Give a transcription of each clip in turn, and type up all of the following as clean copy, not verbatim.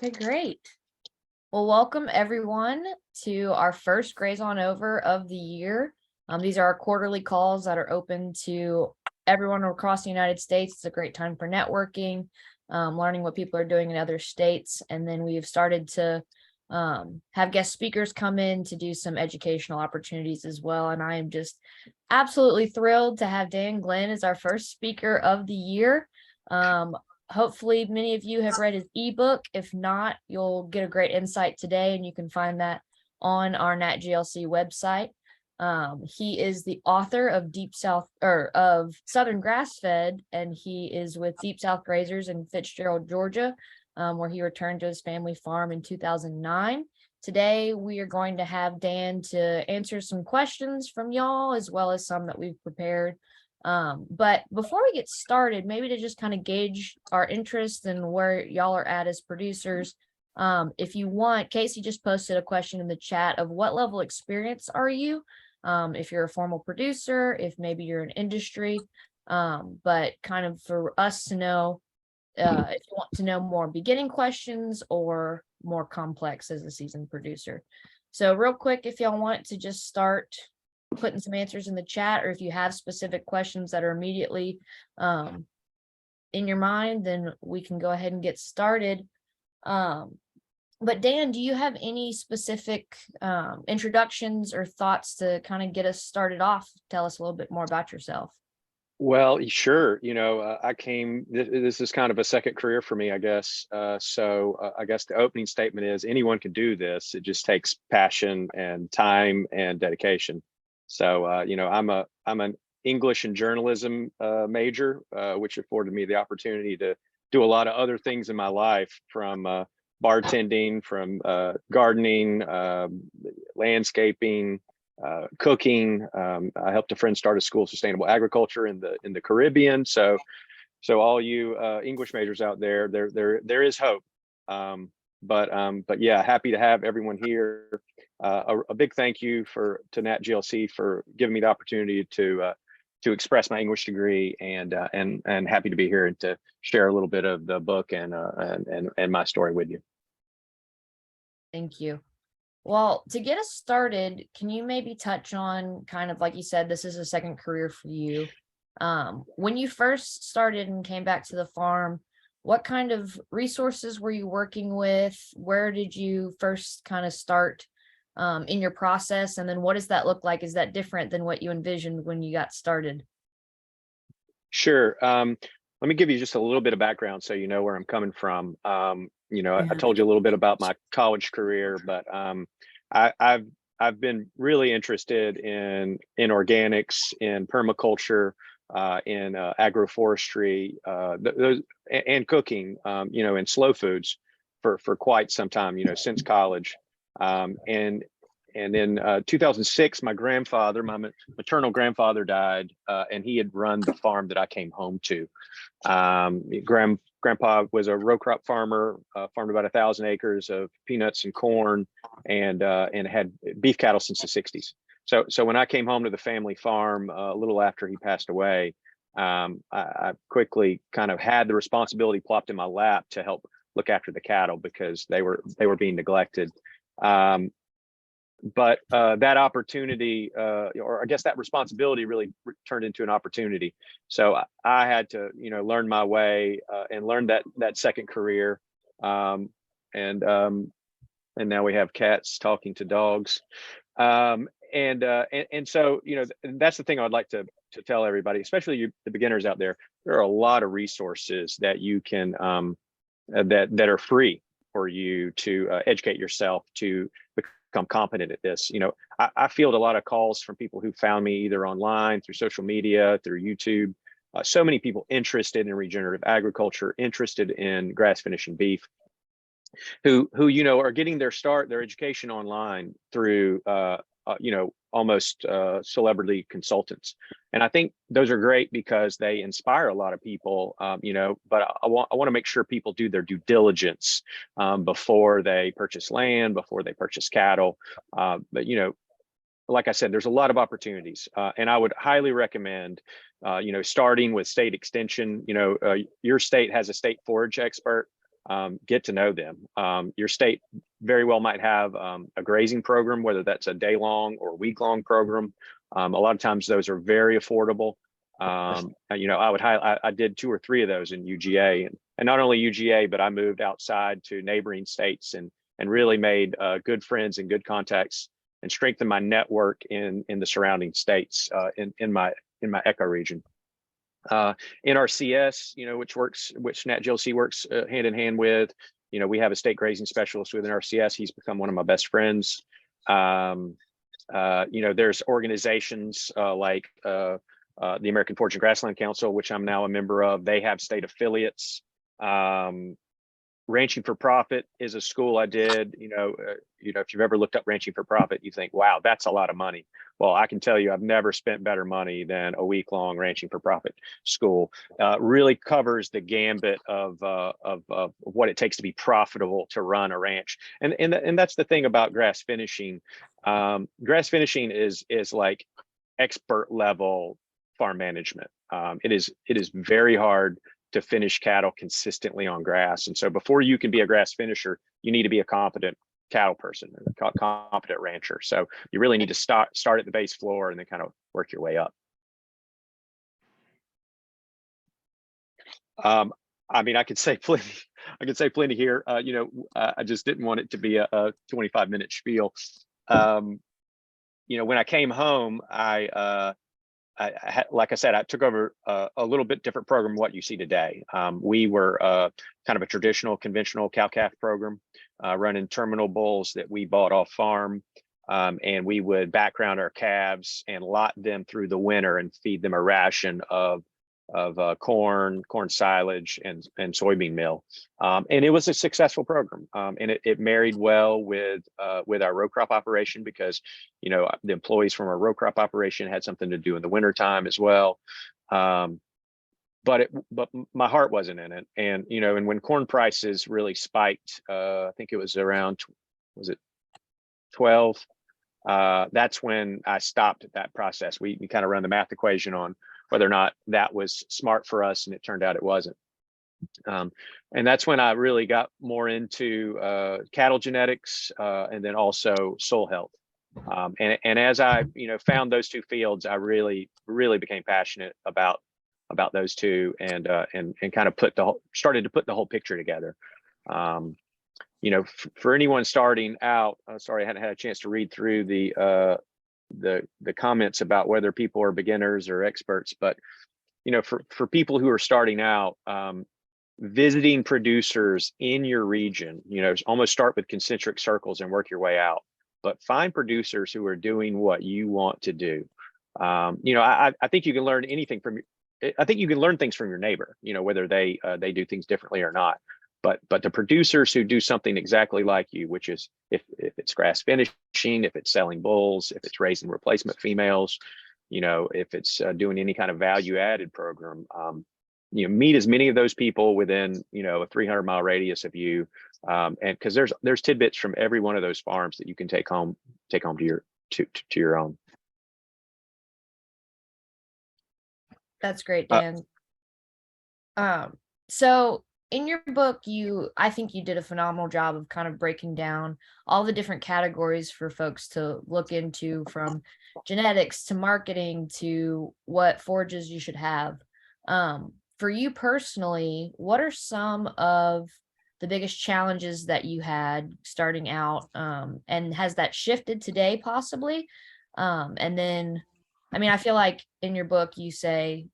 Okay, great. Well, welcome everyone to our first Graze On Over of the year. These are our quarterly calls that are open to everyone across the United States. It's a great time for networking, learning what people are doing in other states. And then we've started to have guest speakers come in to do some educational opportunities as well. And I am just absolutely thrilled to have Dan Glenn as our first speaker of the year. Hopefully many of you have read his ebook. If not, you'll get a great insight today, and you can find that on our NatGLC website. He is the author of Southern Grassfed, and he is with Deep South Graziers in Fitsgerald, Georgia, where he returned to his family farm in 2009. Today, we are going to have Dan to answer some questions from y'all, as well as some that we've prepared. But before we get started, maybe to just kind of gauge our interest and where y'all are at as producers, if you want, Casey just posted a question in the chat of what level experience are you? If you're a formal producer, if maybe you're in industry, but kind of for us to know, if you want to know more beginning questions or more complex as a seasoned producer. So real quick, if y'all want to just start putting some answers in the chat, or if you have specific questions that are immediately in your mind, then we can go ahead and get started. But Dan, do you have any specific introductions or thoughts to kind of get us started off? Tell us a little bit more about yourself. Well, sure. This is kind of a second career for me, I guess. So I guess the opening statement is anyone can do this. It just takes passion and time and dedication. So, I'm an English and journalism major, which afforded me the opportunity to do a lot of other things in my life, from bartending, from gardening, landscaping, cooking. I helped a friend start a school of sustainable agriculture in the Caribbean. So all you English majors out there, there is hope. But yeah, happy to have everyone here. A big thank you to NatGLC for giving me the opportunity to express my English degree, and happy to be here and to share a little bit of the book and my story with you. Thank you. Well, to get us started, can you maybe touch on, kind of like you said, this is a second career for you. When you first started and came back to the farm, what kind of resources were you working with? Where did you first kind of start in your process? And then what does that look like? Is that different than what you envisioned when you got started? Sure. Let me give you just a little bit of background so you know where I'm coming from. I told you a little bit about my college career, but I've been really interested in organics, in permaculture, in agroforestry, and cooking, and slow foods for quite some time, since college. And in 2006, my maternal grandfather died, and he had run the farm that I came home to. Grandpa was a row crop farmer, farmed about 1,000 acres of peanuts and corn, and had beef cattle since the 60s. So when I came home to the family farm a little after he passed away, I quickly kind of had the responsibility plopped in my lap to help look after the cattle because they were being neglected. But that opportunity, or I guess that responsibility, really turned into an opportunity. So I had to, learn my way and learn that second career. And now we have cats talking to dogs. And so, that's the thing I'd like to tell everybody, especially the beginners out there. There are a lot of resources that you can that are free for you to educate yourself to become competent at this. I field a lot of calls from people who found me either online, through social media, through YouTube. So many people interested in regenerative agriculture, interested in grass finishing beef, who are getting their education online through almost celebrity consultants. And I think those are great because they inspire a lot of people, but I want to make sure people do their due diligence before they purchase land, before they purchase cattle. But like I said, there's a lot of opportunities, and I would highly recommend, starting with state extension. Your state has a state forage expert. get to know them. Your state very well might have a grazing program, whether that's a day-long or week-long program. A lot of times those are very affordable. I did 2 or 3 of those in UGA, and not only UGA, but I moved outside to neighboring states and really made good friends and good contacts and strengthened my network in the surrounding states in my eco region. NRCS, which Nat GLC works hand in hand with. We have a state grazing specialist within NRCS. He's become one of my best friends. There's organizations like the American Forage and Grassland Council, which I'm now a member of. They have state affiliates. Ranching for Profit is a school I did. If you've ever looked up Ranching for Profit, you think, wow, that's a lot of money. Well, I can tell you, I've never spent better money than a week-long Ranching for Profit school. Really covers the gambit of what it takes to be profitable to run a ranch. And that's the thing about grass finishing. Grass finishing is like expert level farm management. It is very hard to finish cattle consistently on grass. And so before you can be a grass finisher, you need to be a competent cattle person, a competent rancher. So you really need to start at the base floor and then kind of work your way up. I could say plenty here. I just didn't want it to be a 25-minute spiel. When I came home, like I said, I took over a little bit different program than what you see today. We were kind of a traditional, conventional cow-calf program, running terminal bulls that we bought off farm, and we would background our calves and lot them through the winter and feed them a ration of corn silage, and soybean meal. And it was a successful program. And it married well with our row crop operation, because, the employees from our row crop operation had something to do in the winter time as well. But my heart wasn't in it. And, and when corn prices really spiked, I think it was around, was it 12? That's when I stopped that process. We kind of run the math equation on whether or not that was smart for us, and it turned out it wasn't. And that's when I really got more into cattle genetics, and then also soil health. And as I found those two fields, I really became passionate about those two, and kind of started to put the whole picture together. For anyone starting out, sorry, I hadn't had a chance to read through the comments about whether people are beginners or experts, but for people who are starting out, visiting producers in your region, almost start with concentric circles and work your way out, but find producers who are doing what you want to do. I think you can learn anything from I think you can learn things from your neighbor, whether they do things differently or not. But the producers who do something exactly like you, which is if it's grass finishing, if it's selling bulls, if it's raising replacement females, if it's doing any kind of value added program, meet as many of those people within a 300-mile radius of you, and because there's tidbits from every one of those farms that you can take home to your own. That's great, Dan. So in your book, I think you did a phenomenal job of kind of breaking down all the different categories for folks to look into, from genetics to marketing to what forages you should have. For you personally, what are some of the biggest challenges that you had starting out? And has that shifted today possibly? And then, I feel like in your book, you say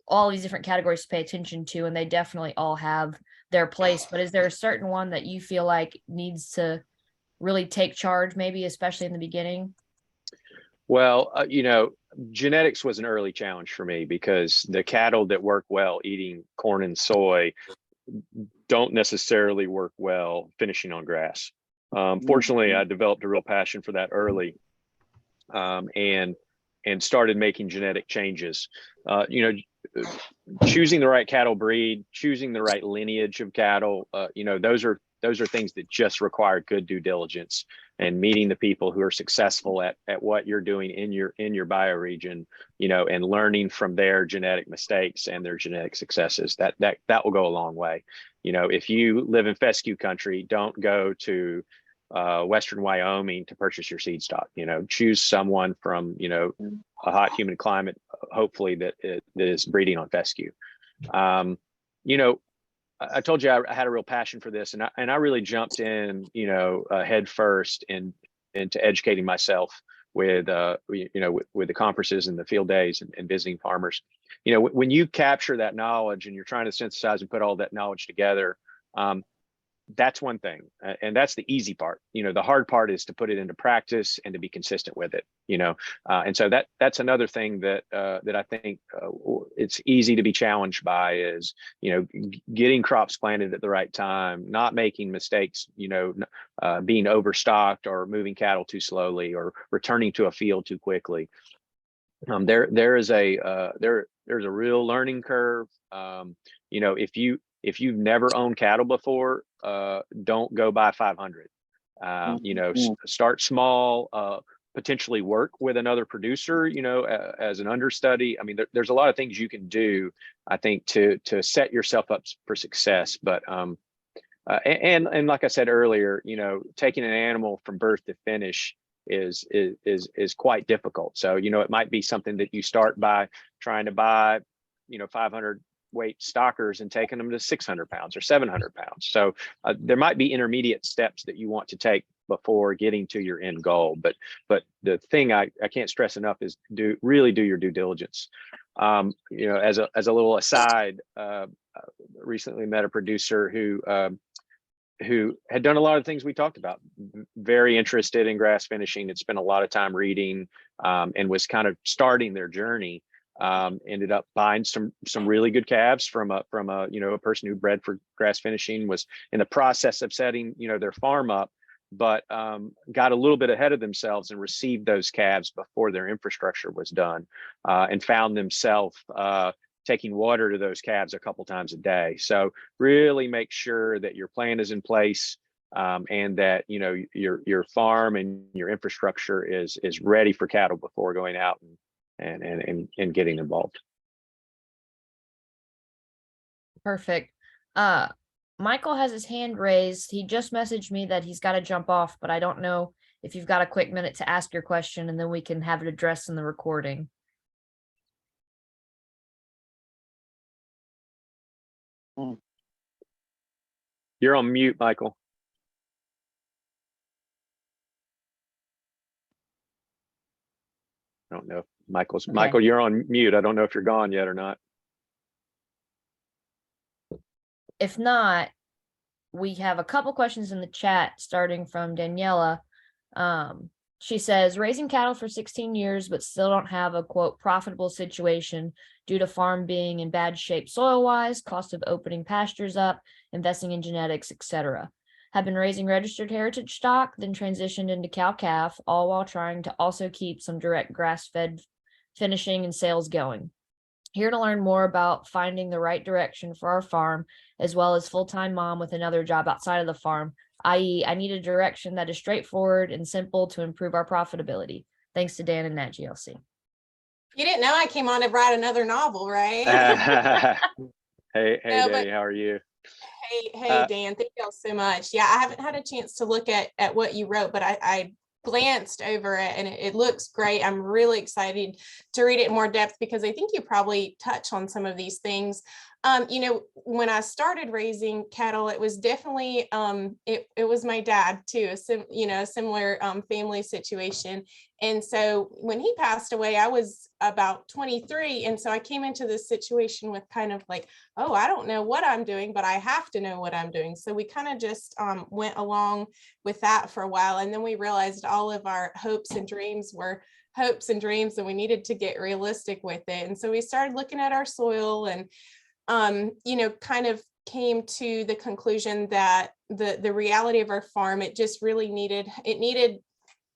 all these different categories to pay attention to, and they definitely all have their place, but is there a certain one that you feel like needs to really take charge, maybe especially in the beginning? Well, genetics was an early challenge for me, because the cattle that work well eating corn and soy don't necessarily work well finishing on grass. Fortunately, I developed a real passion for that early, and started making genetic changes. Choosing the right cattle breed, choosing the right lineage of cattle, those are things that just require good due diligence, and meeting the people who are successful at what you're doing in your bioregion, and learning from their genetic mistakes and their genetic successes. That will go a long way. if you live in fescue country, don't go to Western Wyoming to purchase your seed stock. Choose someone from, a hot, humid climate, hopefully that is breeding on fescue. I told you I had a real passion for this, and I really jumped in, head first into educating myself with with the conferences and the field days and visiting farmers. When you capture that knowledge and you're trying to synthesize and put all that knowledge together, that's one thing, and that's the easy part. The hard part is to put it into practice and to be consistent with it. And so that's another thing that I think it's easy to be challenged by is getting crops planted at the right time, not making mistakes, being overstocked or moving cattle too slowly or returning to a field too quickly. There's a real learning curve. If you've never owned cattle before, don't go buy 500. Start small, potentially work with another producer, as an understudy. I mean, there's a lot of things you can do, I think, to set yourself up for success. But and like I said earlier, taking an animal from birth to finish is quite difficult. So, it might be something that you start by trying to buy, 500 weight stockers and taking them to 600 pounds or 700 pounds. So there might be intermediate steps that you want to take before getting to your end goal. But the thing I can't stress enough is really do your due diligence. As a little aside, recently met a producer who had done a lot of things we talked about, very interested in grass finishing, had spent a lot of time reading, and was kind of starting their journey. Ended up buying some really good calves from a person who bred for grass finishing, was in the process of setting their farm up, but got a little bit ahead of themselves and received those calves before their infrastructure was done, and found themselves taking water to those calves a couple times a day. So really make sure that your plan is in place, and that your farm and your infrastructure is ready for cattle before going out and getting involved. Perfect. Michael has his hand raised. He just messaged me that he's got to jump off, but I don't know if you've got a quick minute to ask your question, and then we can have it addressed in the recording. You're on mute, Michael. I don't know if Michael's okay. Michael, you're on mute. I don't know if you're gone yet or not. If not, we have a couple questions in the chat, starting from Daniela. She says, raising cattle for 16 years, but still don't have a, quote, profitable situation due to farm being in bad shape soil-wise, cost of opening pastures up, investing in genetics, etc. Have been raising registered heritage stock, then transitioned into cow-calf, all while trying to also keep some direct grass-fed finishing and sales going. Here to learn more about finding the right direction for our farm, as well as full-time mom with another job outside of the farm, i.e. I need a direction that is straightforward and simple to improve our profitability. Thanks to Dan and Nat GLC. You didn't know I came on to write another novel, right? Hey, Danny, how are you? Hey, Dan, thank y'all so much. Yeah, I haven't had a chance to look at what you wrote, but I glanced over it and it looks great. I'm really excited to read it in more depth because I think you probably touch on some of these things. When I started raising cattle, it was definitely, it was my dad too, a similar family situation. And so when he passed away, I was about 23. And so I came into this situation with kind of like, oh, I don't know what I'm doing, but I have to know what I'm doing. So we kind of just went along with that for a while. And then we realized all of our hopes and dreams were hopes and dreams, and we needed to get realistic with it. And so we started looking at our soil and kind of came to the conclusion that the reality of our farm, it just really needed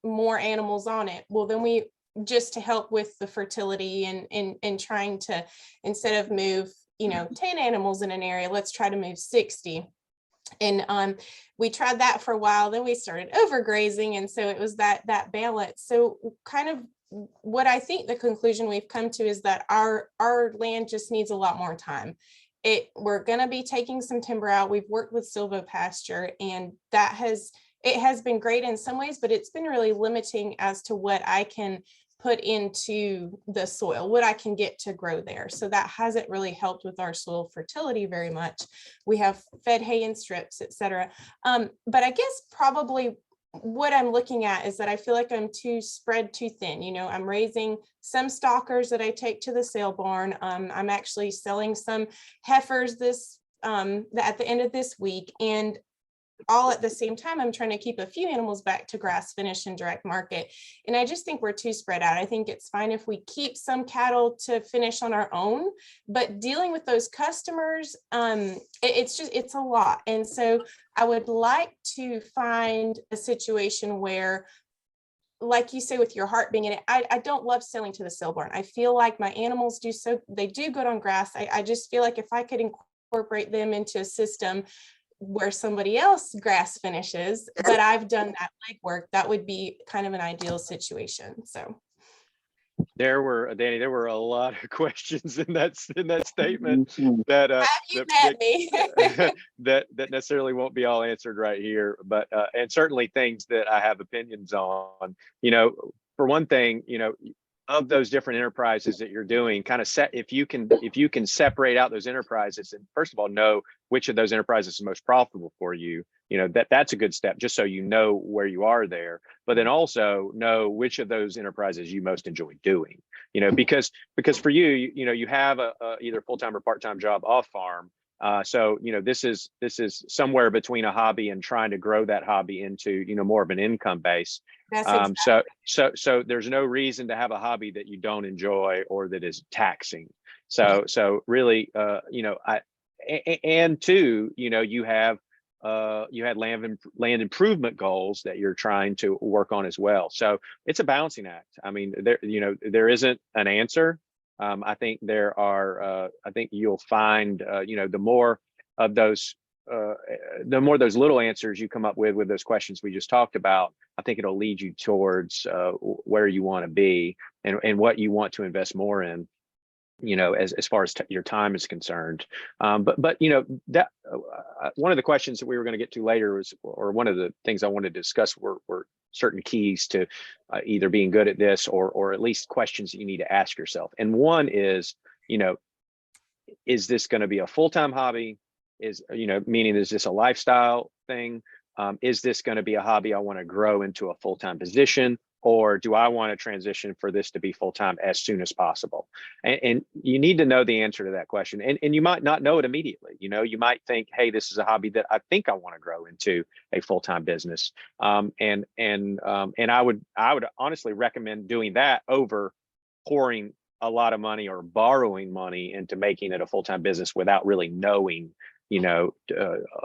more animals on it. Well, then we just to help with the fertility and trying to, instead of move 10 animals in an area, let's try to move 60. And we tried that for a while. Then we started overgrazing, and so it was that balance. So kind of what I think the conclusion we've come to is that our land just needs a lot more time. we're going to be taking some timber out. We've worked with silvopasture, and it has been great in some ways, but it's been really limiting as to what I can put into the soil, what I can get to grow there. So that hasn't really helped with our soil fertility very much. We have fed hay and strips, etc. But I guess probably what I'm looking at is that I feel like I'm spread too thin. You know, I'm raising some stockers that I take to the sale barn. I'm actually selling some heifers at the end of this week, and all at the same time, I'm trying to keep a few animals back to grass finish and direct market. And I just think we're too spread out. I think it's fine if we keep some cattle to finish on our own, but dealing with those customers, it's a lot. And so I would like to find a situation where, like you say, with your heart being in it, I don't love selling to the sale barn. I feel like my animals they do good on grass. I just feel like if I could incorporate them into a system where somebody else grass finishes, but I've done that legwork, that would be kind of an ideal situation. So Danny, there were a lot of questions in that statement that have you met me? that necessarily won't be all answered right here, but and certainly things that I have opinions on. You know, for one thing, you know, of those different enterprises that you're doing, kind of if you can separate out those enterprises and first of all know which of those enterprises is most profitable for you, you know, that's a good step, just so you know where you are there, but then also know which of those enterprises you most enjoy doing, you know, because for you, you know, you have a either full-time or part-time job off farm. So, you know, this is somewhere between a hobby and trying to grow that hobby into, you know, more of an income base. That's exactly. So there's no reason to have a hobby that you don't enjoy or that is taxing. So really, you know, and two, you know, you had land improvement goals that you're trying to work on as well. So it's a balancing act. I mean, there isn't an answer. I think I think you'll find, you know, the more those little answers you come up with those questions we just talked about, I think it'll lead you towards where you want to be and what you want to invest more in, you know, as far as your time is concerned. But you know, that one of the questions that we were going to get to later was, or one of the things I wanted to discuss were certain keys to either being good at this or at least questions that you need to ask yourself. And one is, you know, is this going to be a full-time hobby? You know, meaning, is this a lifestyle thing? Is this going to be a hobby I want to grow into a full-time position? Or do I want to transition for this to be full-time as soon as possible? And you need to know the answer to that question. And you might not know it immediately. You know, you might think, hey, this is a hobby that I think I want to grow into a full-time business. And I would honestly recommend doing that over pouring a lot of money or borrowing money into making it a full-time business without really knowing, you know,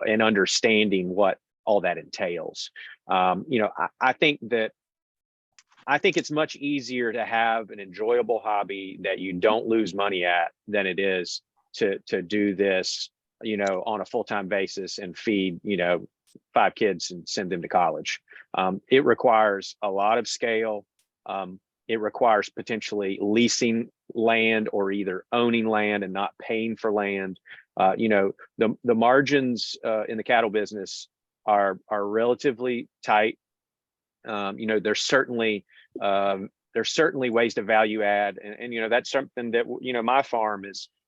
and understanding what all that entails. You know, I think it's much easier to have an enjoyable hobby that you don't lose money at than it is to do this, you know, on a full-time basis and feed, you know, 5 kids and send them to college. It requires a lot of scale. It requires potentially leasing land or either owning land and not paying for land. You know, the margins in the cattle business are relatively tight. You know, there's certainly ways to value add, and you know, that's something that, you know, my farm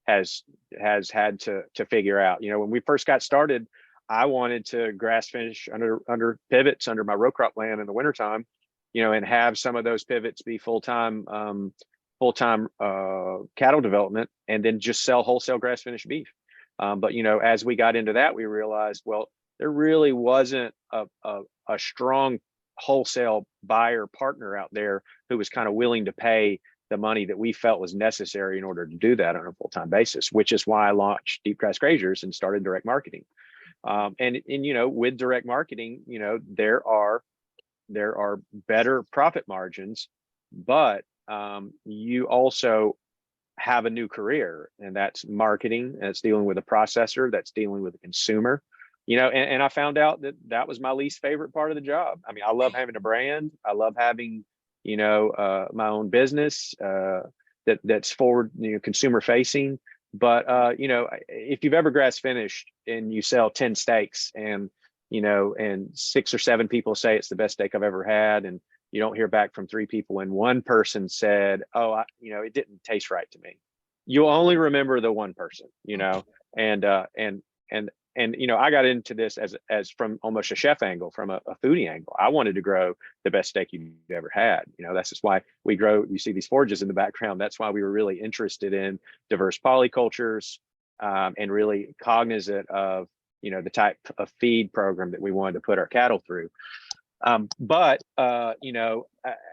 has had to figure out. You know, when we first got started, I wanted to grass finish under pivots under my row crop land in the wintertime, you know, and have some of those pivots be full-time cattle development, and then just sell wholesale grass finished beef. But you know, as we got into that, we realized, well, there really wasn't a strong wholesale buyer partner out there who was kind of willing to pay the money that we felt was necessary in order to do that on a full-time basis, which is why I launched Deep Grass Graziers and started direct marketing. And you know, with direct marketing, you know, there are better profit margins, but you also have a new career, and that's marketing, and it's dealing with a processor, that's dealing with a consumer. You know, and I found out that was my least favorite part of the job. I mean, I love having a brand. I love having, you know, my own business that's forward, you know, consumer facing. you know, if you've ever grass finished and you sell 10 steaks and, you know, and 6 or 7 people say it's the best steak I've ever had, and you don't hear back from 3 people, and one person said, oh, you know, it didn't taste right to me. You'll only remember the one person, you know, and you know, I got into this as from almost a chef angle, from a foodie angle. I wanted to grow the best steak you've ever had. You know, that's just why we grow. You see these forages in the background. That's why we were really interested in diverse polycultures, and really cognizant of, you know, the type of feed program that we wanted to put our cattle through. But you know,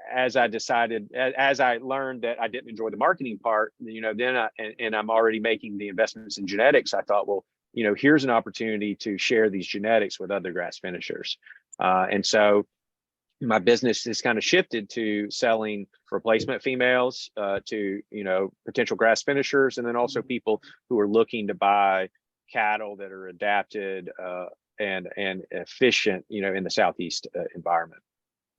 as I decided, as I learned that I didn't enjoy the marketing part, you know, then and I'm already making the investments in genetics, I thought, well, you know, here's an opportunity to share these genetics with other grass finishers. And so my business has kind of shifted to selling replacement females to, you know, potential grass finishers, and then also people who are looking to buy cattle that are adapted and efficient, you know, in the Southeast environment.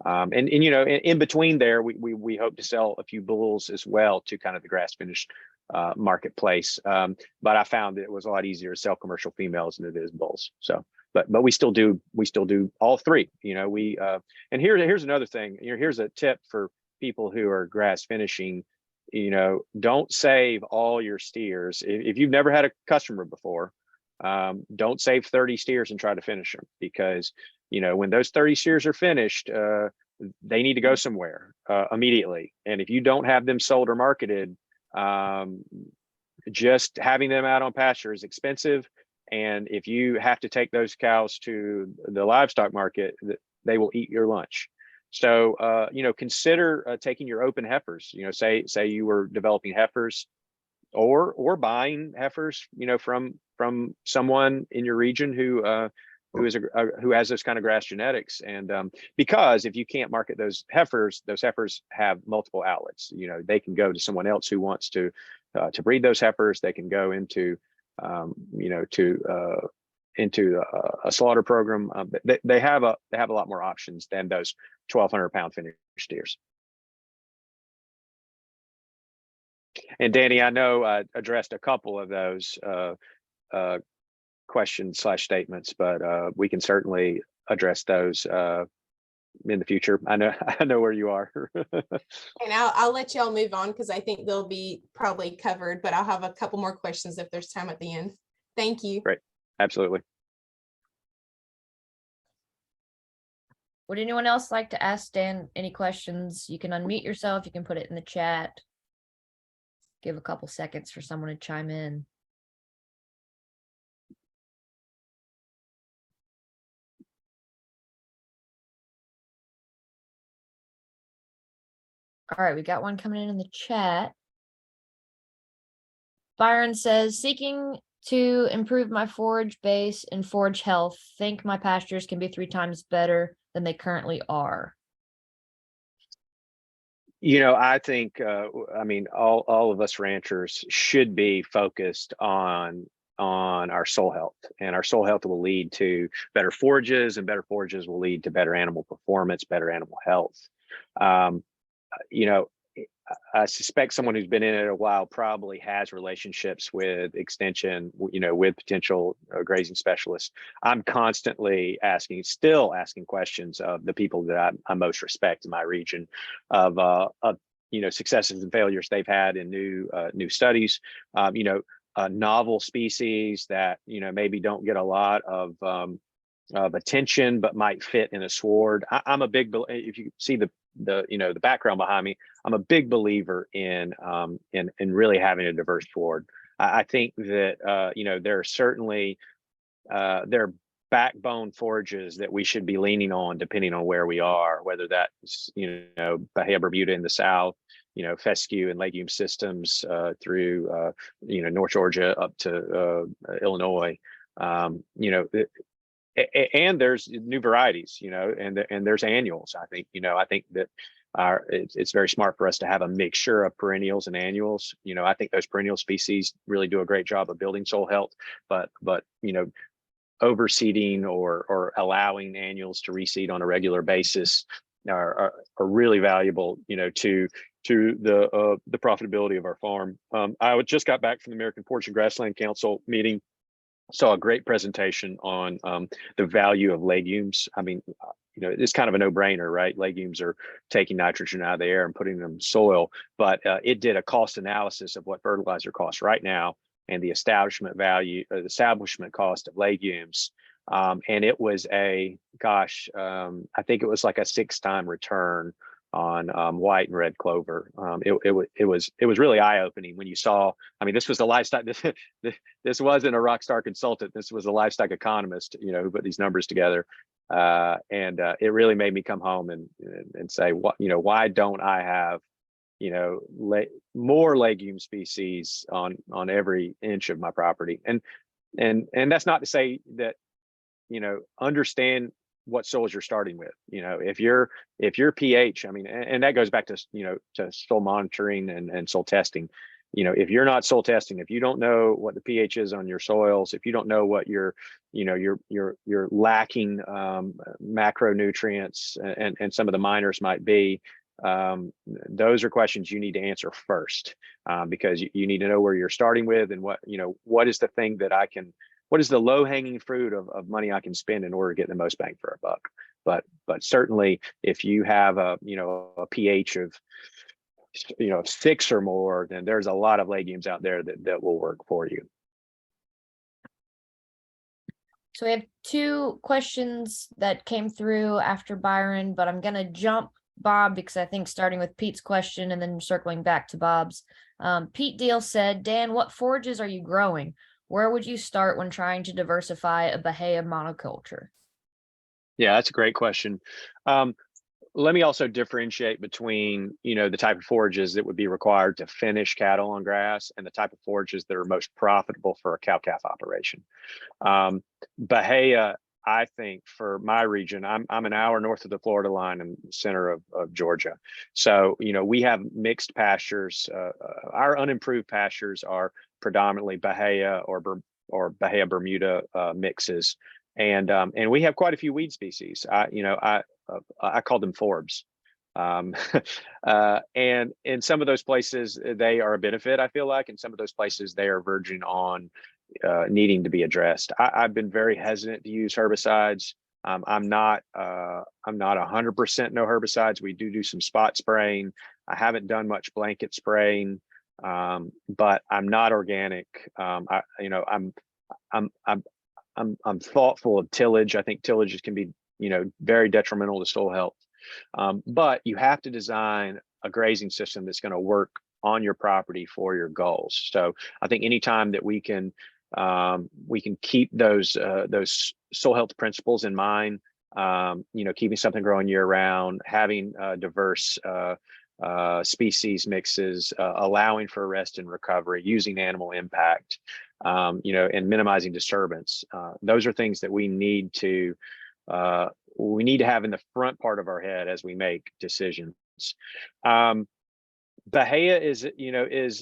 And you know, in between there, we hope to sell a few bulls as well to kind of the grass finished marketplace. But I found that it was a lot easier to sell commercial females than it is bulls. So, but we still do all 3. You know, and here's another thing. You know, here's a tip for people who are grass finishing. You know, don't save all your steers. If you've never had a customer before, don't save 30 steers and try to finish them, because, you know, when those 30 steers are finished, they need to go somewhere immediately. And if you don't have them sold or marketed, just having them out on pasture is expensive. And if you have to take those cows to the livestock market, they will eat your lunch. So, you know, consider taking your open heifers. You know, say you were developing heifers, or buying heifers, you know, from someone in your region who has those kind of grass genetics. And because if you can't market those heifers have multiple outlets. You know, they can go to someone else who wants to breed those heifers. They can go into you know, into a slaughter program. They have a lot more options than those 1,200 pound finished steers. And Danny, I know I addressed a couple of those questions / statements, but we can certainly address those in the future. I know where you are. And I'll let y'all move on, because I think they'll be probably covered, but I'll have a couple more questions if there's time at the end. Thank you. Great. Absolutely. Would anyone else like to ask Dan any questions? You can unmute yourself. You can put it in the chat. Give a couple seconds for someone to chime in. All right, we got one coming in the chat. Byron says, seeking to improve my forage base and forage health, think my pastures can be 3 times better than they currently are. You know, I think, I mean, all of us ranchers should be focused on our soil health, and our soil health will lead to better forages, and better forages will lead to better animal performance, better animal health. You know, I suspect someone who's been in it a while probably has relationships with extension, you know, with potential grazing specialists. I'm constantly still asking questions of the people that I most respect in my region of you know, successes and failures they've had in new studies, you know, novel species that, you know, maybe don't get a lot of attention but might fit in a sward. I'm a big, if you see the you know, the background behind me, I'm a big believer in really having a diverse sward. I think that you know, there are certainly there are backbone forages that we should be leaning on depending on where we are, whether that's, you know, Bahia Bermuda in the south, you know, fescue and legume systems through you know, North Georgia up to Illinois. You know, and there's new varieties, you know, and there's annuals. I think, you know, I think that it's very smart for us to have a mixture of perennials and annuals. You know, I think those perennial species really do a great job of building soil health, but you know, overseeding or allowing annuals to reseed on a regular basis are really valuable, you know, to to the profitability of our farm. I just got back from the American Forage and Grassland Council meeting. Saw a great presentation on the value of legumes. I mean, it's kind of a no-brainer, right? Legumes are taking nitrogen out of the air and putting them in soil, but it did a cost analysis of what fertilizer costs right now and the establishment value, the establishment cost of legumes. And it was I think it was like a 6-time return on white and red clover. It was really eye-opening when you saw. I mean, this was a livestock. This wasn't a rock star consultant. This was a livestock economist, who put these numbers together. And it really made me come home and say, why don't I have, more legume species on every inch of my property? And that's not to say that, understand what soils you're starting with. If your pH, I mean, and that goes back to, to soil monitoring and soil testing. If you're not soil testing, if you don't know what the pH is on your soils, if you don't know what you're lacking macronutrients and some of the minors might be, those are questions you need to answer first, because you need to know where you're starting with and what is the thing that what is the low-hanging fruit of money I can spend in order to get the most bang for a buck. But certainly if you have a pH of 6 or more, then there's a lot of legumes out there that will work for you. So we have 2 questions that came through after Byron, but I'm gonna jump Bob because I think starting with Pete's question and then circling back to Bob's. Pete Deal said, Dan, what forages are you growing? Where would you start when trying to diversify a Bahia monoculture? Yeah, that's a great question. Let me also differentiate between, the type of forages that would be required to finish cattle on grass and the type of forages that are most profitable for a cow-calf operation. Bahia, I think for my region, I'm an hour north of the Florida line in the center of Georgia. So, we have mixed pastures. Our unimproved pastures are predominantly Bahia or Bahia Bermuda mixes. And we have quite a few weed species. I call them forbs. And in some of those places, they are a benefit, I feel like. In some of those places, they are verging on needing to be addressed. I've been very hesitant to use herbicides. I'm not 100% no herbicides. We do some spot spraying. I haven't done much blanket spraying, but I'm not organic. I'm thoughtful of tillage. I think tillages can be, very detrimental to soil health. But you have to design a grazing system that's going to work on your property for your goals. So I think anytime that we can keep those soil health principles in mind, keeping something growing year round, having diverse species mixes, allowing for rest and recovery, using animal impact, and minimizing disturbance. Those are things that we need to have in the front part of our head as we make decisions. Bahia is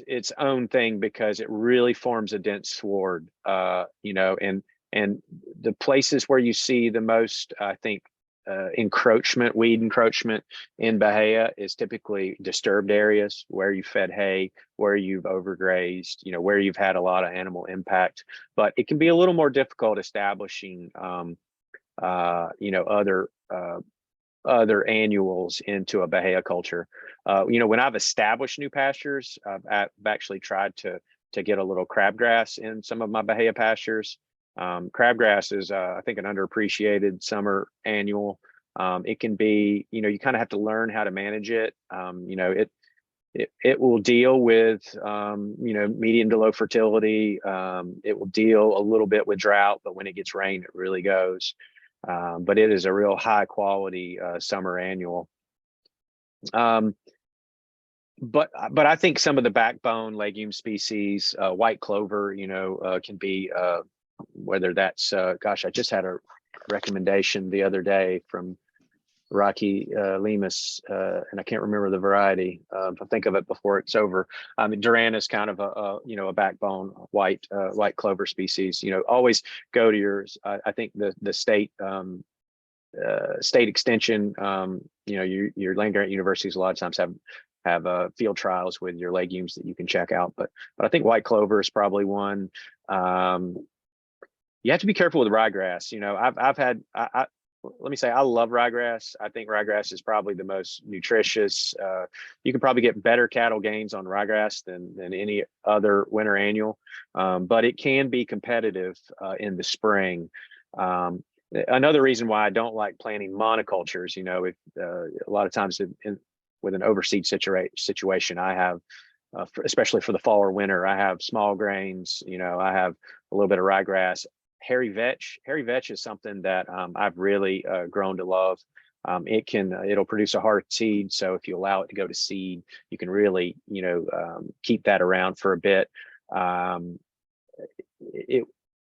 its own thing because it really forms a dense sward, and the places where you see the most, I think, weed encroachment in Bahia is typically disturbed areas where you fed hay, where you've overgrazed, where you've had a lot of animal impact. But it can be a little more difficult establishing, other annuals into a Bahia culture. When I've established new pastures, I've actually tried to get a little crabgrass in some of my Bahia pastures. Crabgrass is, I think, an underappreciated summer annual. It can be, you kind of have to learn how to manage it. It will deal with, medium to low fertility. It will deal a little bit with drought, but when it gets rain, it really goes. But it is a real high quality summer annual. But I think some of the backbone legume species, white clover, can be, whether that's, I just had a recommendation the other day from Rocky Lemus, and I can't remember the variety. I'll think of it before it's over. Duran is kind of a backbone white clover species. Always go to yours. I think the state extension, your land grant universities a lot of times have have field trials with your legumes that you can check out. But I think white clover is probably one. You have to be careful with ryegrass. You know, I've had let me say, I love ryegrass. I think ryegrass is probably the most nutritious. You can probably get better cattle gains on ryegrass than any other winter annual, but it can be competitive in the spring. Another reason why I don't like planting monocultures, you know, if a lot of times with an overseed situation, I have, especially for the fall or winter, I have small grains, you know, I have a little bit of ryegrass. Hairy vetch is something that I've really grown to love. It'll produce a hard seed. So if you allow it to go to seed, you can really, you know, keep that around for a bit.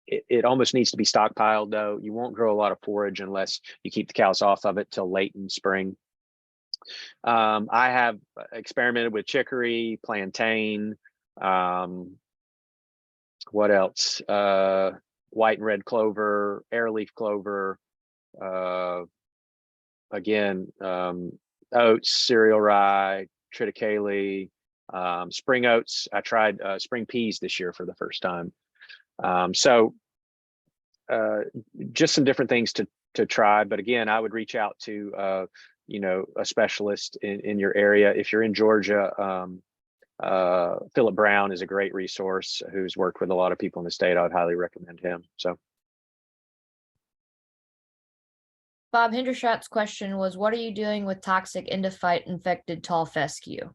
It almost needs to be stockpiled though. You won't grow a lot of forage unless you keep the cows off of it till late in spring. I have experimented with chicory, plantain, what else? White and red clover, airleaf clover, again, oats, cereal rye, triticale, spring oats. I tried spring peas this year for the first time. So just some different things to try. But again, I would reach out to you know, a specialist in your area. If you're in Georgia, Philip Brown is a great resource who's worked with a lot of people in the state. I would highly recommend him. So Bob Hendershot's question was, what are you doing with toxic endophyte infected tall fescue?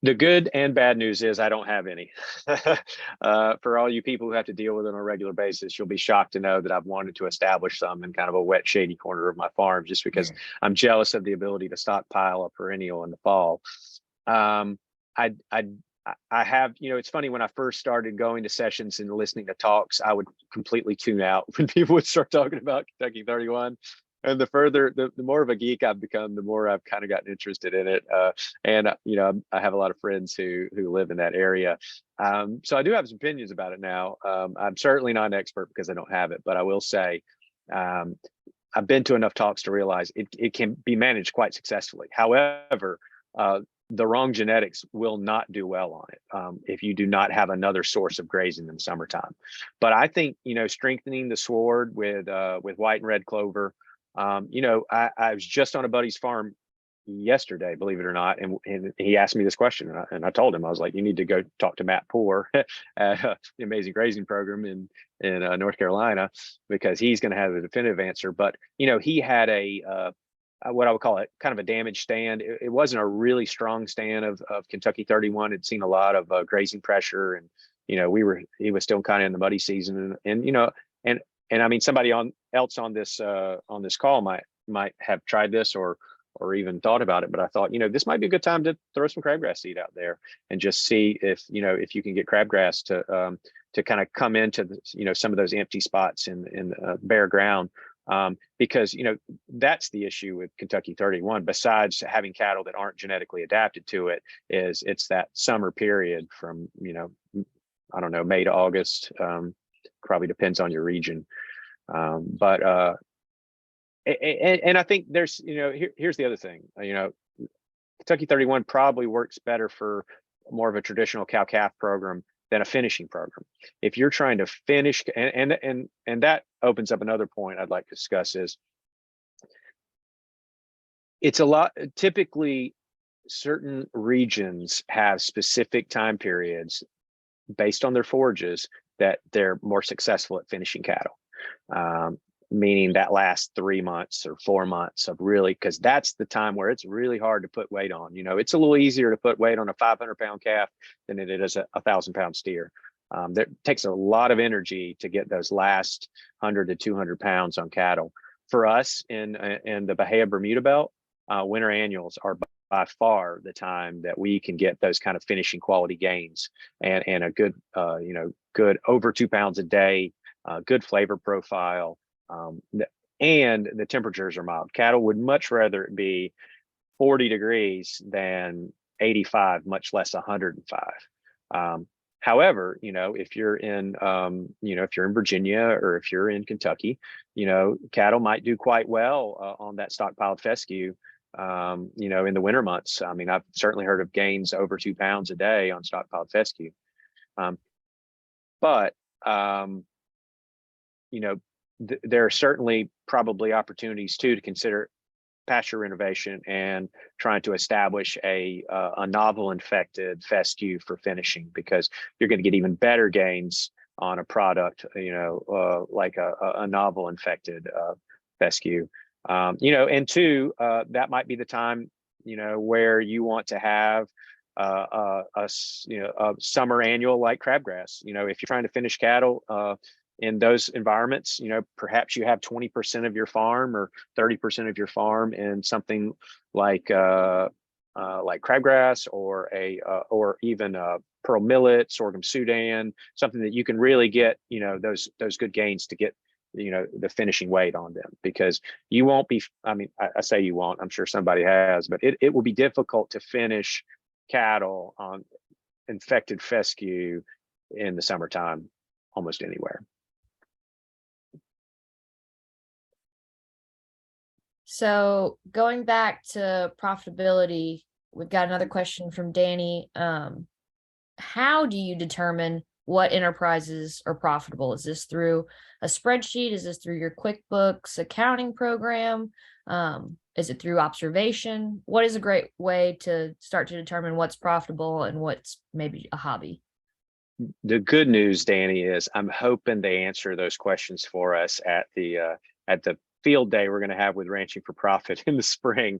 the good and bad news is I don't have any. For all you people who have to deal with it on a regular basis, you'll be shocked to know that I've wanted to establish some in kind of a wet, shady corner of my farm, just because I'm jealous of the ability to stockpile a perennial in the fall. I have, you know, it's funny, when I first started going to sessions and listening to talks, I would completely tune out when people would start talking about Kentucky 31. And the more of a geek I've become, the more I've kind of gotten interested in it. And you know, I have a lot of friends who live in that area. So I do have some opinions about it now. I'm certainly not an expert because I don't have it, but I will say, I've been to enough talks to realize it can be managed quite successfully. However, the wrong genetics will not do well on it if you do not have another source of grazing in the summertime. But I think, you know, strengthening the sward with white and red clover. You know, I was just on a buddy's farm yesterday, believe it or not, and he asked me this question, and I told him, I was like, you need to go talk to Matt Poore at the Amazing Grazing Program in North Carolina, because he's going to have a definitive answer. But you know, he had a what I would call it kind of a damaged stand. It wasn't a really strong stand of Kentucky 31. It'd seen a lot of grazing pressure, and you know, he was still kind of in the muddy season, and you know, and I mean, somebody else on this call might have tried this or even thought about it, but I thought, you know, this might be a good time to throw some crabgrass seed out there and just see if, you know, if you can get crabgrass to kind of come into the, you know, some of those empty spots in bare ground. Because, you know, that's the issue with Kentucky 31, besides having cattle that aren't genetically adapted to it, is it's that summer period from, you know, I don't know, May to August. Probably depends on your region. But I think there's, you know, here's the other thing, you know, Kentucky 31 probably works better for more of a traditional cow-calf program than a finishing program. If you're trying to finish, and that opens up another point I'd like to discuss, is it's a lot, typically certain regions have specific time periods based on their forages that they're more successful at finishing cattle. Meaning that last 3 months or 4 months of really, because that's the time where it's really hard to put weight on. You know, it's a little easier to put weight on a 500-pound calf than it is a 1,000-pound steer. That takes a lot of energy to get those last 100 to 200 pounds on cattle. For us in the Bahia Bermuda Belt, winter annuals are by far the time that we can get those kind of finishing quality gains and a good, you know, good over 2 pounds a day, good flavor profile. And the temperatures are mild. Cattle would much rather it be 40 degrees than 85, much less 105. However, you know, if you're in, you know, if you're in Virginia or if you're in Kentucky, you know, cattle might do quite well on that stockpiled fescue you know, in the winter months. I mean, I've certainly heard of gains over 2 pounds a day on stockpiled fescue. But you know, there are certainly probably opportunities too to consider pasture renovation and trying to establish a novel infected fescue for finishing, because you're going to get even better gains on a product, you know, like a novel infected fescue. You know, and two, that might be the time, you know, where you want to have you know, a summer annual like crabgrass. You know, if you're trying to finish cattle in those environments, you know, perhaps you have 20% of your farm or 30% of your farm in something like crabgrass or even pearl millet, sorghum Sudan, something that you can really get, you know, those good gains to get, you know, the finishing weight on them, because you won't be, I mean, I say you won't, I'm sure somebody has, but it will be difficult to finish cattle on infected fescue in the summertime almost anywhere. So going back to profitability, we've got another question from Danny. How do you determine what enterprises are profitable? Is this through a spreadsheet? Is this through your QuickBooks accounting program? Is it through observation? What is a great way to start to determine what's profitable and what's maybe a hobby? The good news, Danny, is I'm hoping they answer those questions for us at the field day we're going to have with Ranching for Profit in the spring.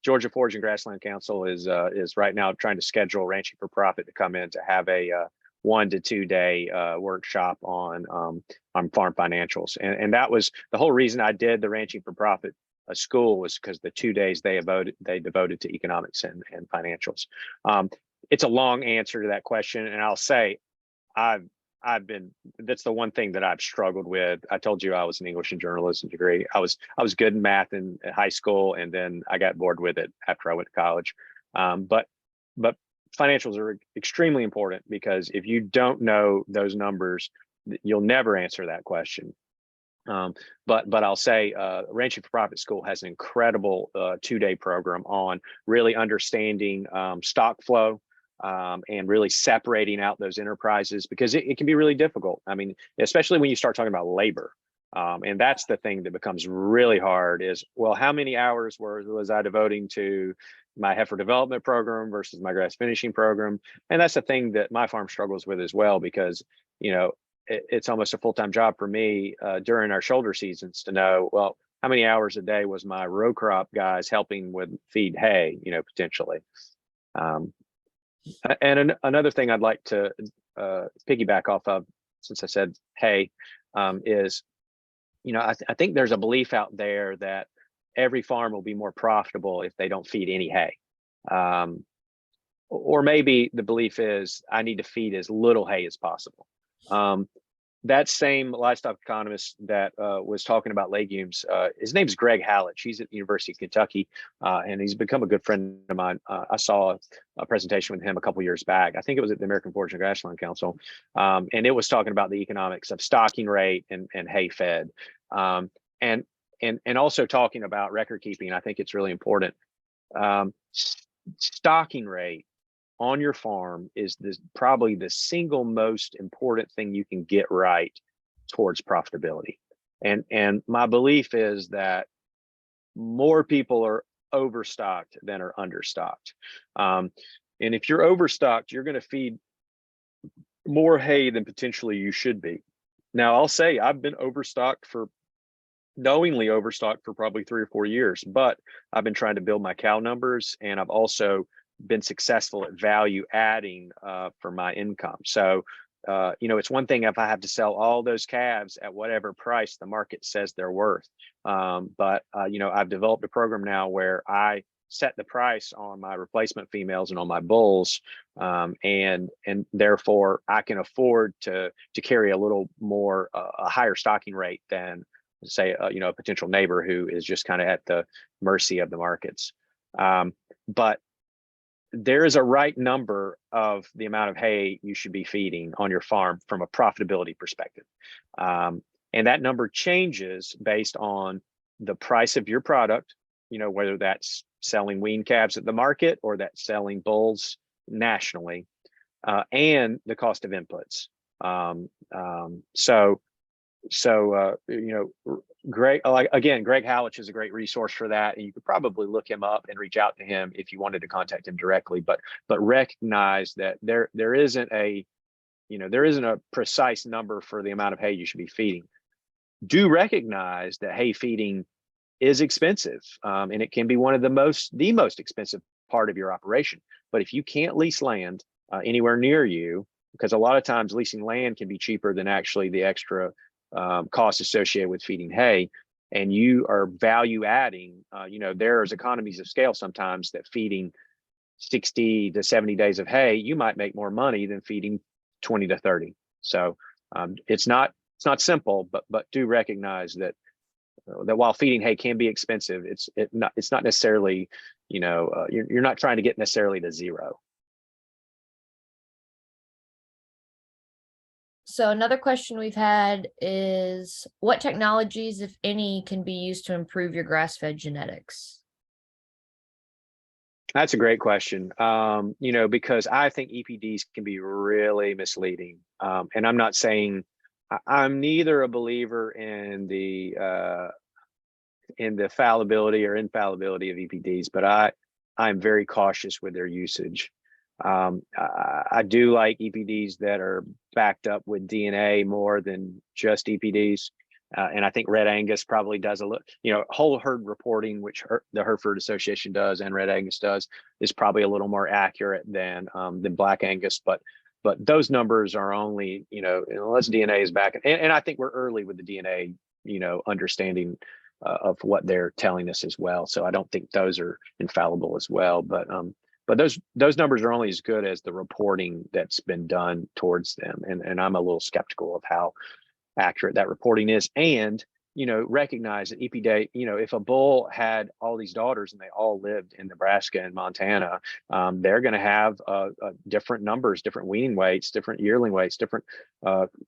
Georgia Forage and Grassland Council is right now trying to schedule Ranching for Profit to come in to have a 1 to 2 day workshop on farm financials, and that was the whole reason I did the Ranching for Profit school, was because the 2 days they devoted to economics and financials. It's a long answer to that question, and I'll say that's the one thing that I've struggled with. I told you I was an English and journalism degree. I was good in math in high school, and then I got bored with it after I went to college. But financials are extremely important, because if you don't know those numbers, you'll never answer that question. But I'll say Ranching for Profit School has an incredible 2-day program on really understanding stock flow, and really separating out those enterprises, because it can be really difficult. I mean, especially when you start talking about labor. And that's the thing that becomes really hard is, well, how many hours was I devoting to my heifer development program versus my grass finishing program? And that's the thing that my farm struggles with as well, because, you know, it's almost a full-time job for me during our shoulder seasons to know, well, how many hours a day was my row crop guys helping with feed hay, you know, potentially. And another thing I'd like to piggyback off of, since I said hay, is, you know, I think there's a belief out there that every farm will be more profitable if they don't feed any hay. Or maybe the belief is I need to feed as little hay as possible. That same livestock economist that was talking about legumes, his name's Greg Hallett. He's at the University of Kentucky, and he's become a good friend of mine. I saw a presentation with him a couple years back. I think it was at the American Forage and Grassland Council, and it was talking about the economics of stocking rate and hay fed, and also talking about record keeping. I think it's really important. Stocking rate on your farm is probably the single most important thing you can get right towards profitability. And my belief is that more people are overstocked than are understocked. And if you're overstocked, you're going to feed more hay than potentially you should be. Now, I'll say I've been knowingly overstocked for probably 3 or 4 years, but I've been trying to build my cow numbers, and I've also been successful at value adding for my income. So, you know, it's one thing if I have to sell all those calves at whatever price the market says they're worth. But you know, I've developed a program now where I set the price on my replacement females and on my bulls, and therefore I can afford to carry a little more a higher stocking rate than, say, you know, a potential neighbor who is just kind of at the mercy of the markets. But there is a right number of the amount of hay you should be feeding on your farm from a profitability perspective. And that number changes based on the price of your product, whether that's selling wean calves at the market or that's selling bulls nationally, and the cost of inputs. Greg, like again, Greg Howich is a great resource for that, and you could probably look him up and reach out to him if you wanted to contact him directly. But recognize that there isn't a precise number for the amount of hay you should be feeding. Do recognize that hay feeding is expensive, and it can be one of the most expensive part of your operation. But if you can't lease land anywhere near you, because a lot of times leasing land can be cheaper than actually the extra costs associated with feeding hay, and you are value adding, there's economies of scale sometimes that feeding 60 to 70 days of hay, you might make more money than feeding 20 to 30. So it's not simple, but do recognize that while feeding hay can be expensive, it's not necessarily, you're not trying to get necessarily to zero. So another question we've had is, what technologies, if any, can be used to improve your grass-fed genetics? That's a great question. Because I think EPDs can be really misleading. And I'm not saying, I'm neither a believer in the fallibility or infallibility of EPDs, but I'm very cautious with their usage. I do like EPDs that are backed up with DNA more than just EPDs. And I think Red Angus probably does a little, whole herd reporting, which the Hereford Association does and Red Angus does, is probably a little more accurate than Black Angus. But those numbers are only, unless DNA is back. And I think we're early with the DNA, understanding of what they're telling us as well. So I don't think those are infallible as well. But those numbers are only as good as the reporting that's been done towards them. And I'm a little skeptical of how accurate that reporting is. And recognize that EPD, if a bull had all these daughters and they all lived in Nebraska and Montana, they're going to have different numbers, different weaning weights, different yearling weights, different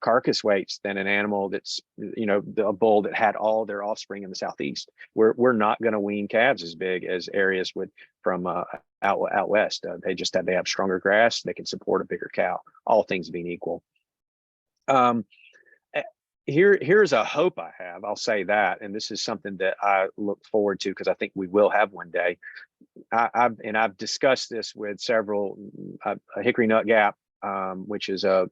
carcass weights than an animal that's, a bull that had all their offspring in the Southeast. We're not going to wean calves as big as areas from out west. They have stronger grass. They can support a bigger cow, all things being equal. Here's a hope I have. I'll say that, and this is something that I look forward to because I think we will have one day. I've discussed this with several. Hickory Nut Gap, which is a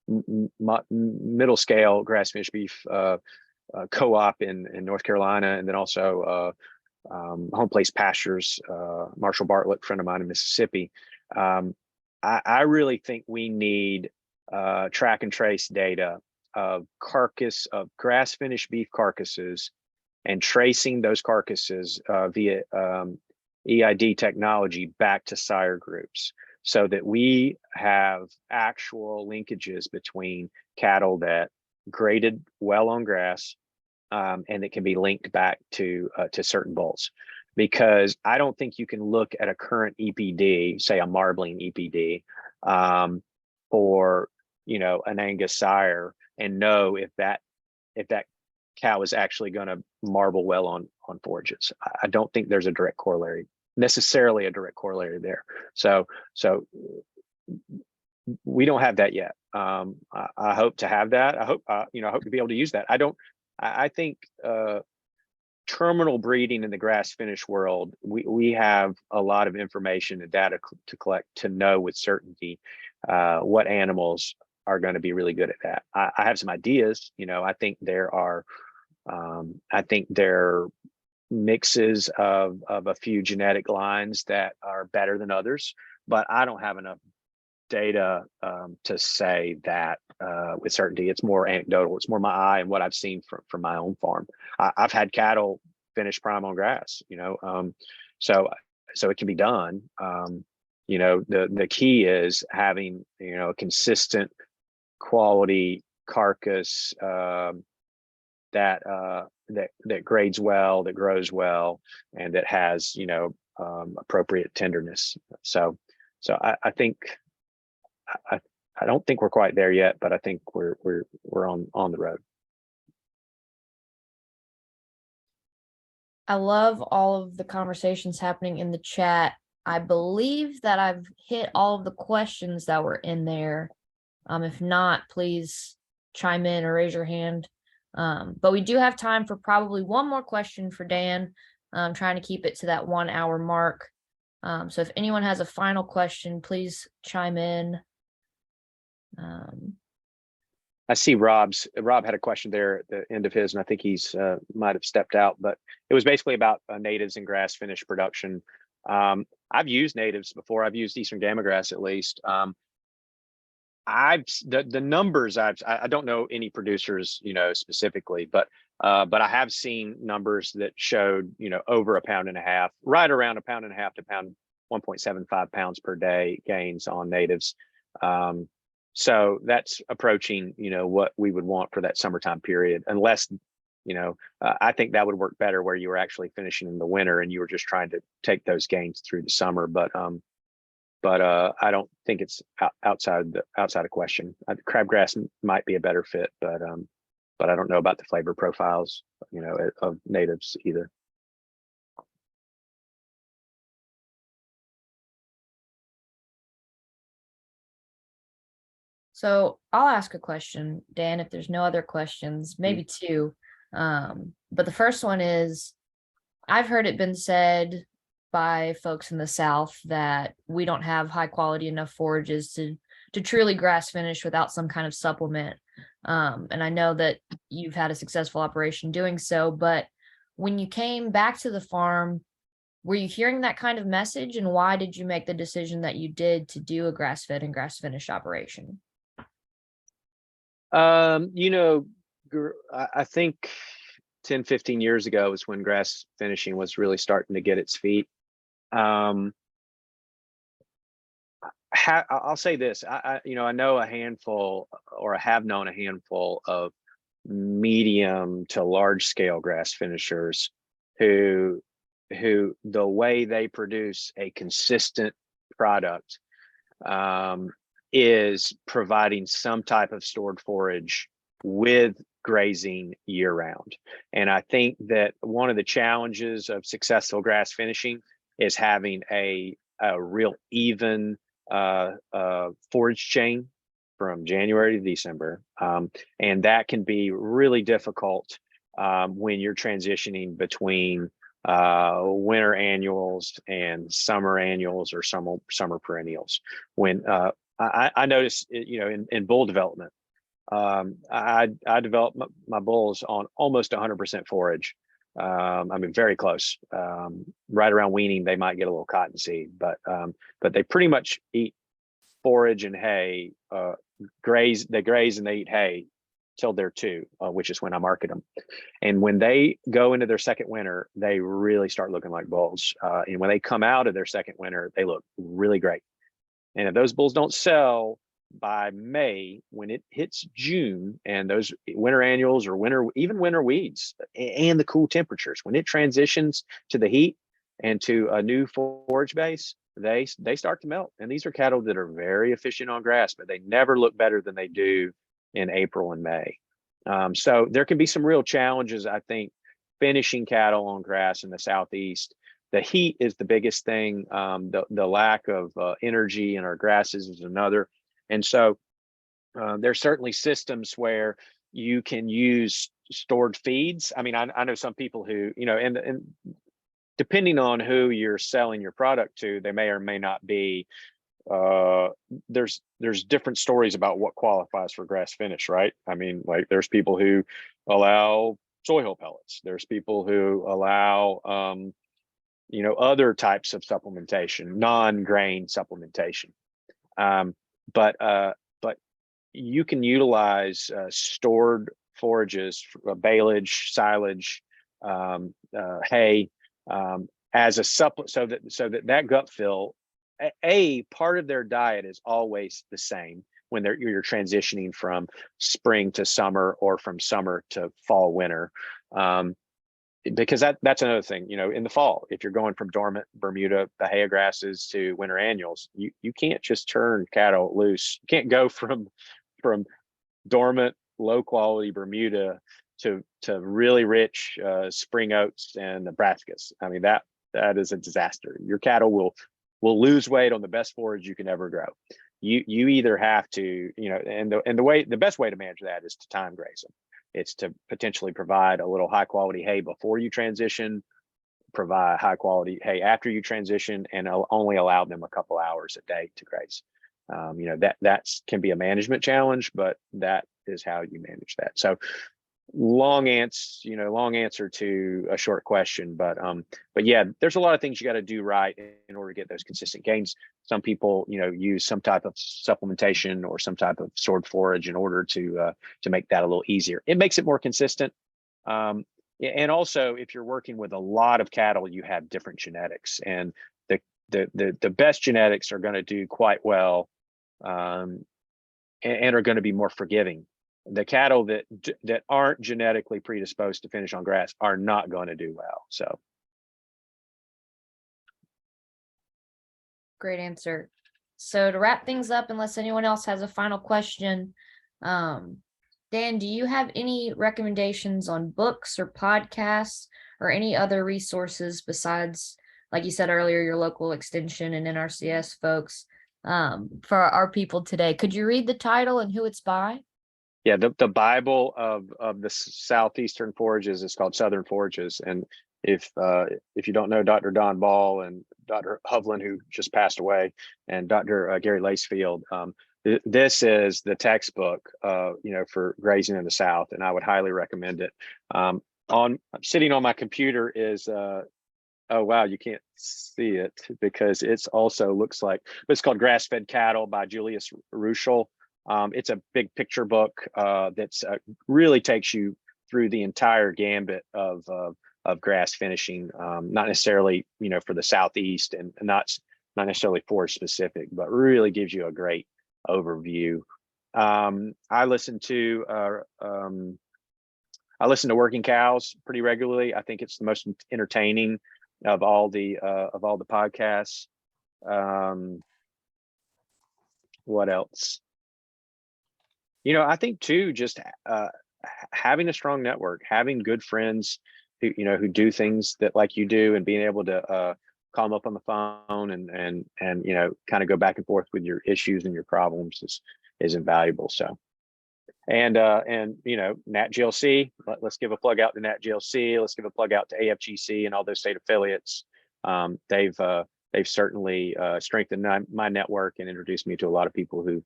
middle scale grass finished beef co-op in North Carolina, and then also Home Place Pastures, Marshall Bartlett, friend of mine in Mississippi. I really think we need track and trace data of grass finished beef carcasses and tracing those carcasses via EID technology back to sire groups, so that we have actual linkages between cattle that graded well on grass and it can be linked back to certain bulls. Because I don't think you can look at a current EPD, say a marbling EPD, or an Angus sire, and know if that cow is actually going to marble well on forages. I don't think there's necessarily a direct corollary there. So we don't have that yet. I hope to have that. I hope to be able to use that. I think terminal breeding in the grass finish world, we have a lot of information and data to collect to know with certainty what animals are going to be really good at that. I have some ideas. I think there are mixes of a few genetic lines that are better than others, but I don't have enough data to say that with certainty. It's more anecdotal. It's more my eye and what I've seen from my own farm. I've had cattle finish prime on grass, so it can be done. The key is having a consistent quality carcass that grades well, that grows well, and that has appropriate tenderness. So I think I don't think we're quite there yet, but I think we're on the road. I love all of the conversations happening in the chat. I believe that I've hit all of the questions that were in there. If not, please chime in or raise your hand. But we do have time for probably one more question for Dan. I'm trying to keep it to that 1 hour mark. So if anyone has a final question, please chime in. I see Rob had a question there at the end of his, and I think he's might have stepped out, but it was basically about natives and grass finish production. I've used natives before. I've used Eastern Gamma Grass at least. The numbers I don't know any producers, specifically, but I have seen numbers that showed, over 1.5 pounds, right around 1.5 pounds to 1.75 pounds per day gains on natives. So that's approaching, what we would want for that summertime period, unless, I think that would work better where you were actually finishing in the winter and you were just trying to take those gains through the summer. But I don't think it's outside of question. Crabgrass might be a better fit, but I don't know about the flavor profiles, of natives either. So I'll ask a question, Dan, if there's no other questions, maybe two. But the first one is, I've heard it been said by folks in the South that we don't have high quality enough forages to truly grass finish without some kind of supplement. And I know that you've had a successful operation doing so, but when you came back to the farm, were you hearing that kind of message? And why did you make the decision that you did to do a grass fed and grass finished operation? I think 10, 15 years ago was when grass finishing was really starting to get its feet. I'll say this, I know a handful, or I have known a handful of medium to large scale grass finishers who the way they produce a consistent product is providing some type of stored forage with grazing year round. And I think that one of the challenges of successful grass finishing is having a real even forage chain from January to December. And that can be really difficult when you're transitioning between winter annuals and summer annuals or summer perennials. When I noticed, in bull development, I developed my bulls on almost 100% forage. Very close. Right around weaning, they might get a little cottonseed, but they pretty much eat forage and hay. They graze and they eat hay till they're 2, which is when I market them. And when they go into their second winter, they really start looking like bulls. And when they come out of their second winter, they look really great. And if those bulls don't sell by May, when it hits June, and those winter annuals or even winter weeds and the cool temperatures, when it transitions to the heat and to a new forage base, they start to melt. And these are cattle that are very efficient on grass, but they never look better than they do in April and May. So there can be some real challenges, I think, finishing cattle on grass in the Southeast. The heat is the biggest thing. The lack of energy in our grasses is another. And so there's certainly systems where you can use stored feeds. I know some people who, and depending on who you're selling your product to, they may or may not be, there's different stories about what qualifies for grass finish, right? Like there's people who allow soy hull pellets. There's people who allow, other types of supplementation, non-grain supplementation. But you can utilize stored forages, baleage, silage, hay, as a supplement, so that gut fill, a part of their diet is always the same when you're transitioning from spring to summer or from summer to fall winter. Because that's another thing, in the fall, if you're going from dormant Bermuda Bahia grasses to winter annuals, you can't just turn cattle loose. You can't go from dormant low quality Bermuda to really rich spring oats and Nebraskas. I mean, that is a disaster. Your cattle will lose weight on the best forage you can ever grow. You either have to, and the best way to manage that is to time graze them. It's to potentially provide a little high quality hay before you transition, provide high quality hay after you transition, and only allow them a couple hours a day to graze. That can be a management challenge, but that is how you manage that. So long answer to a short question, but yeah, there's a lot of things you got to do right in order to get those consistent gains. Some people, use some type of supplementation or some type of stored forage in order to make that a little easier. It makes it more consistent. And also, if you're working with a lot of cattle, you have different genetics, and the best genetics are going to do quite well, and are going to be more forgiving. The cattle that aren't genetically predisposed to finish on grass are not going to do well. So, Great answer. So to wrap things up, unless anyone else has a final question, Dan, do you have any recommendations on books or podcasts or any other resources besides, like you said earlier, your local extension and NRCS folks, for our people today? Could you read the title and who it's by? Yeah, the Bible of the southeastern forages is called Southern Forages, and if you don't know Dr. Don Ball and Dr. Hovland, who just passed away, and Dr. Gary Lacefield, this is the textbook, for grazing in the South, and I would highly recommend it. Sitting on my computer is oh wow, you can't see it because it's also looks like, but it's called Grass-Fed Cattle by Julius Ruschel. It's a big picture book that's really takes you through the entire gambit of grass finishing, not necessarily for the Southeast, and not necessarily forage specific, but really gives you a great overview. I listen to Working Cows pretty regularly. I think it's the most entertaining of all the podcasts. What else? I think too, just having a strong network, having good friends who do things that like you do, and being able to call them up on the phone and kind of go back and forth with your issues and your problems is invaluable. So, and NatGLC, let's give a plug out to NatGLC. Let's give a plug out to AFGC and all those state affiliates. They've certainly strengthened my network and introduced me to a lot of people who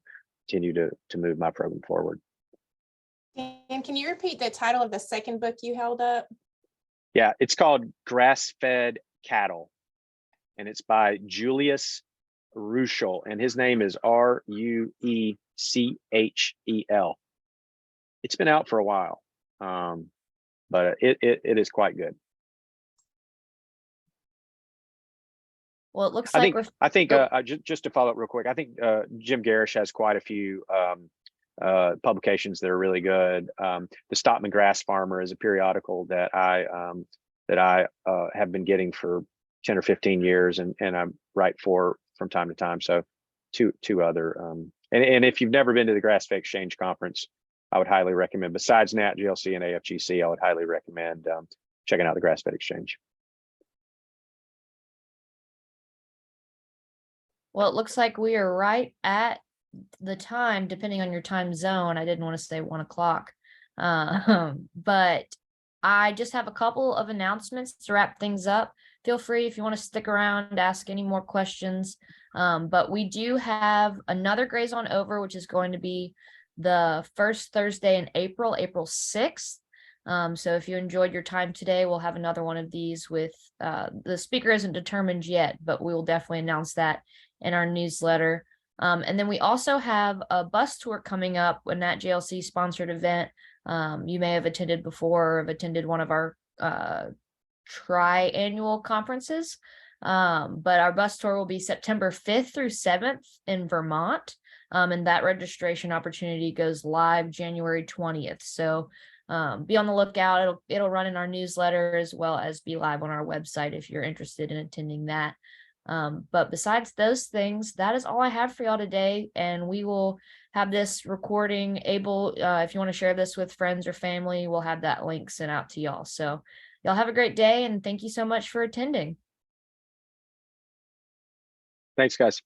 continue to move my program forward. And can you repeat the title of the second book you held up? Yeah, it's called Grass-Fed Cattle, and it's by Julius Ruschel, and his name is Ruechel. It's been out for a while, but it is quite good. Well, it looks like I think just to follow up real quick, I think Jim Garish has quite a few publications that are really good. The Stockman Grass Farmer is a periodical that I have been getting for 10 or 15 years, and I write for from time to time. So two other and if you've never been to the Grass-Fed Exchange Conference, I would highly recommend, besides NatGLC and AFGC, I would highly recommend checking out the Grass-Fed Exchange. Well, it looks like we are right at the time, depending on your time zone. I didn't want to say 1 o'clock, but I just have a couple of announcements to wrap things up. Feel free if you want to stick around, ask any more questions. But we do have another Graze on Over, which is going to be the first Thursday in April 6th. So if you enjoyed your time today, we'll have another one of these with the speaker isn't determined yet, but we will definitely announce that in our newsletter. And then we also have a bus tour coming up, a NatGLC sponsored event. You may have attended before or have attended one of our tri-annual conferences. But our bus tour will be September 5th through 7th in Vermont. And that registration opportunity goes live January 20th. So be on the lookout. It'll run in our newsletter as well as be live on our website if you're interested in attending that. But besides those things, that is all I have for y'all today. And we will have this recording able, if you want to share this with friends or family, we'll have that link sent out to y'all. So y'all have a great day and thank you so much for attending. Thanks, guys.